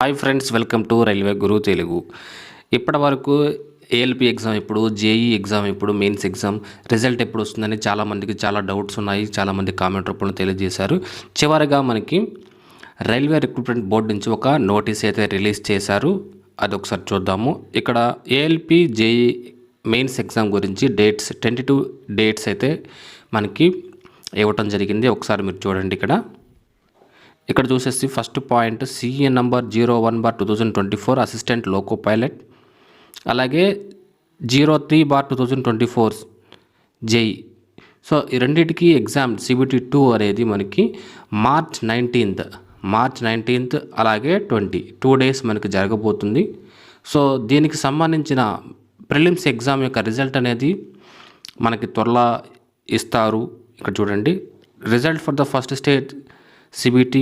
Hi friends, welcome to railway Guru Telugu. ఇప్పటి వరకు ALP exam ఎప్పుడు, జేఈ ఎగ్జామ్ ఎప్పుడు, మెయిన్స్ ఎగ్జామ్ రిజల్ట్ ఎప్పుడు వస్తుందని చాలామందికి చాలా డౌట్స్ ఉన్నాయి. చాలామంది కామెంట్ రూపంలో తెలియజేశారు. చివరిగా మనకి రైల్వే రిక్రూట్మెంట్ బోర్డు నుంచి ఒక నోటీస్ అయితే రిలీజ్ చేశారు. అది ఒకసారి చూద్దాము. ఇక్కడ ఏఎల్పి జేఈ మెయిన్స్ ఎగ్జామ్ గురించి డేట్స్ 22 డేట్స్ అయితే మనకి ఇవ్వటం జరిగింది. ఒకసారి మీరు చూడండి. ఇక్కడ చూసేసి first point CA number 01/2024 assistant loco pilot, అలాగే 03/2024 జేఈ. సో ఈ రెండింటికి ఎగ్జామ్ CBT 2 అనేది మనకి మార్చ్ 19th అలాగే 2 డేస్ మనకి జరగబోతుంది. సో దీనికి సంబంధించిన ప్రిలిమ్స్ ఎగ్జామ్ యొక్క రిజల్ట్ అనేది మనకి త్వరలో ఇస్తారు. ఇక్కడ చూడండి, result for the first stage CBT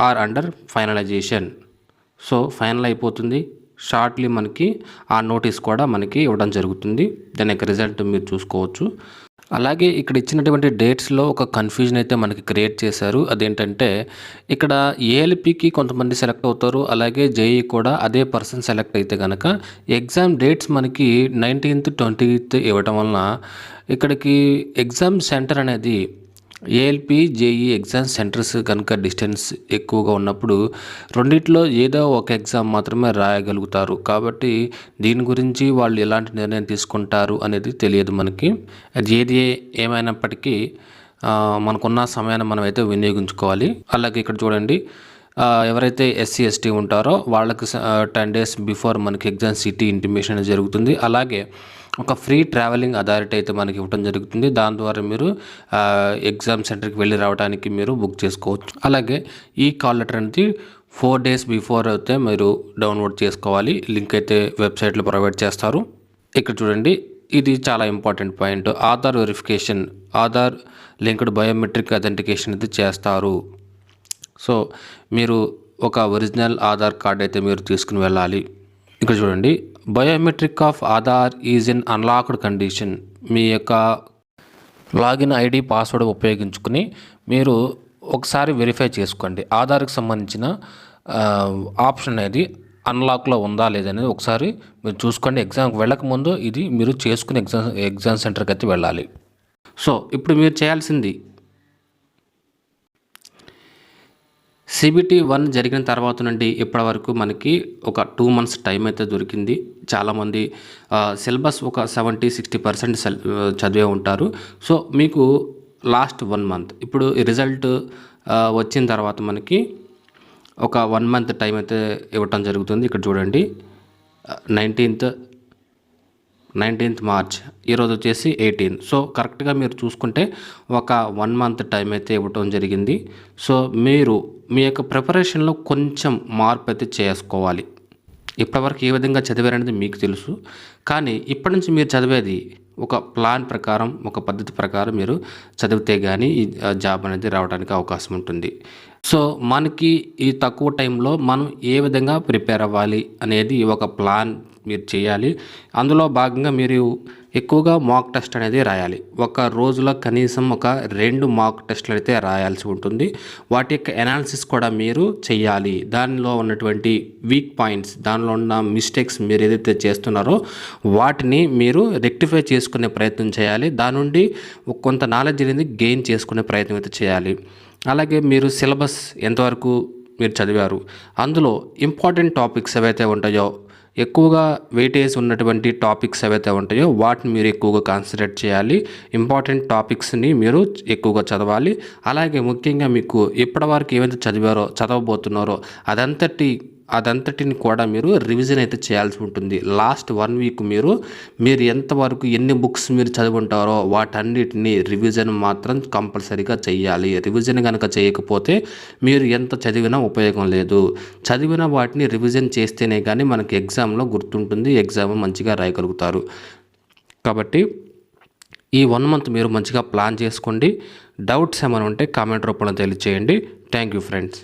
are under finalization. So final అయిపోతుంది. షార్ట్లీ మనకి ఆ నోటీస్ కూడా మనకి ఇవ్వడం జరుగుతుంది. దాని యొక్క రిజల్ట్ మీరు చూసుకోవచ్చు. అలాగే ఇక్కడ ఇచ్చినటువంటి డేట్స్లో ఒక కన్ఫ్యూజన్ అయితే మనకి క్రియేట్ చేశారు. అదేంటంటే ఇక్కడ ఏఎల్పికి కొంతమంది సెలెక్ట్ అవుతారు, అలాగే జేఈ కూడా అదే పర్సన్ సెలెక్ట్ అయితే కనుక ఎగ్జామ్ డేట్స్ మనకి 19th 20th ఇవ్వటం వలన ఇక్కడికి ఎగ్జామ్ సెంటర్ అనేది ఏఎల్పి జేఈ ఎగ్జామ్ సెంటర్స్ కనుక డిస్టెన్స్ ఎక్కువగా ఉన్నప్పుడు రెండిట్లో ఏదో ఒక ఎగ్జామ్ మాత్రమే రాయగలుగుతారు. కాబట్టి దీని గురించి వాళ్ళు ఎలాంటి నిర్ణయం తీసుకుంటారు అనేది తెలియదు మనకి. అది ఏమైనప్పటికీ మనకున్న సమయాన్ని మనమైతే వినియోగించుకోవాలి. అలాగే ఇక్కడ చూడండి, ఎవరైతే SC ST ఉంటారో వాళ్ళకి 10 days బిఫోర్ మనకి ఎగ్జామ్ సిటీ ఇంటిమేషన్ జరుగుతుంది. అలాగే ఒక ఫ్రీ ట్రావెలింగ్ అథారిటీ అయితే మనకి ఇవ్వడం జరుగుతుంది. దాని ద్వారా మీరు ఎగ్జామ్ సెంటర్కి వెళ్ళి రావడానికి మీరు బుక్ చేసుకోవచ్చు. అలాగే ఈ కాల్ లెటర్ అనేది 4 days బిఫోర్ అయితే మీరు డౌన్లోడ్ చేసుకోవాలి. లింక్ అయితే వెబ్సైట్లో ప్రొవైడ్ చేస్తారు. ఇక్కడ చూడండి, ఇది చాలా important point. Aadhaar verification, Aadhaar linked biometric authentication అయితే చేస్తారు. సో మీరు ఒక ఒరిజినల్ ఆధార్ కార్డ్ అయితే మీరు తీసుకుని వెళ్ళాలి. ఇక్కడ చూడండి, biometric of Aadhaar is in unlocked condition. మీ యొక్క లాగిన్ ID పాస్వర్డ్ ఉపయోగించుకుని మీరు ఒకసారి వెరిఫై చేసుకోండి. ఆధార్కి సంబంధించిన ఆప్షన్ అనేది అన్లాక్లో ఉందా లేదనేది ఒకసారి మీరు చూసుకోండి. ఎగ్జామ్కి వెళ్ళకముందు ఇది మీరు చేసుకుని ఎగ్జామ్ సెంటర్కి అయితే వెళ్ళాలి. సో ఇప్పుడు మీరు చేయాల్సింది CBT 1 జరిగిన తర్వాత నుండి ఇప్పటి వరకు మనకి ఒక 2 months టైం అయితే దొరికింది. చాలామంది సిలబస్ ఒక 70-60% చదివే ఉంటారు. సో మీకు లాస్ట్ 1 month ఇప్పుడు రిజల్ట్ వచ్చిన తర్వాత మనకి ఒక 1 month టైం అయితే ఇవ్వటం జరుగుతుంది. ఇక్కడ చూడండి, 19th మార్చ్, ఈరోజు వచ్చేసి 18. సో కరెక్ట్గా మీరు చూసుకుంటే ఒక 1 month టైం అయితే ఇవ్వటం జరిగింది. సో మీరు మీ యొక్క ప్రిపరేషన్లో కొంచెం మార్పు అయితే చేసుకోవాలి. ఇప్పటివరకు ఏ విధంగా చదివారనేది మీకు తెలుసు, కానీ ఇప్పటి నుంచి మీరు చదివేది ఒక ప్లాన్ ప్రకారం, ఒక పద్ధతి ప్రకారం మీరు చదివితే కానీ ఈ జాబ్ అనేది రావడానికి అవకాశం ఉంటుంది. సో మనకి ఈ తక్కువ టైంలో మనం ఏ విధంగా ప్రిపేర్ అవ్వాలి అనేది ఒక ప్లాన్ మీరు చేయాలి. అందులో భాగంగా మీరు ఎక్కువగా మాక్ టెస్ట్ అనేది రాయాలి. ఒక రోజులో కనీసం ఒక 2 మాక్ టెస్టులు అయితే రాయాల్సి ఉంటుంది. వాటి యొక్క అనాలిసిస్ కూడా మీరు చేయాలి. దానిలో ఉన్నటువంటి వీక్ పాయింట్స్, దానిలో ఉన్న మిస్టేక్స్ మీరు ఏదైతే చేస్తున్నారో వాటిని మీరు రెక్టిఫై చేసుకునే ప్రయత్నం చేయాలి. దాని నుండి కొంత నాలెడ్జ్ అనేది గెయిన్ చేసుకునే ప్రయత్నం అయితే చేయాలి. అలాగే మీరు సిలబస్ ఎంతవరకు మీరు చదివారు, అందులో ఇంపార్టెంట్ టాపిక్స్ ఏవైతే ఉంటాయో, ఎక్కువగా వెయిటేజ్ ఉన్నటువంటి టాపిక్స్ ఏవైతే ఉంటాయో వాటిని మీరు ఎక్కువగా కాన్సన్ట్రేట్ చేయాలి. ఇంపార్టెంట్ టాపిక్స్ని మీరు ఎక్కువగా చదవాలి. అలాగే ముఖ్యంగా మీకు ఇప్పటివరకు ఏవైతే చదవబోతున్నారో అదంతటిని కూడా మీరు రివిజన్ అయితే చేయాల్సి ఉంటుంది. లాస్ట్ 1 week మీరు ఎంతవరకు ఎన్ని బుక్స్ మీరు చదివి ఉంటారో వాటన్నిటిని రివిజన్ మాత్రం కంపల్సరీగా చేయాలి. రివిజన్ కనుక చేయకపోతే మీరు ఎంత చదివినా ఉపయోగం లేదు. చదివిన వాటిని రివిజన్ చేస్తేనే కానీ మనకి ఎగ్జామ్లో గుర్తుంటుంది, ఎగ్జామ్ మంచిగా రాయగలుగుతారు. కాబట్టి ఈ 1 month మీరు మంచిగా ప్లాన్ చేసుకోండి. డౌట్స్ ఏమైనా ఉంటే కామెంట్ రూపంలో తెలియజేయండి. Thank you friends.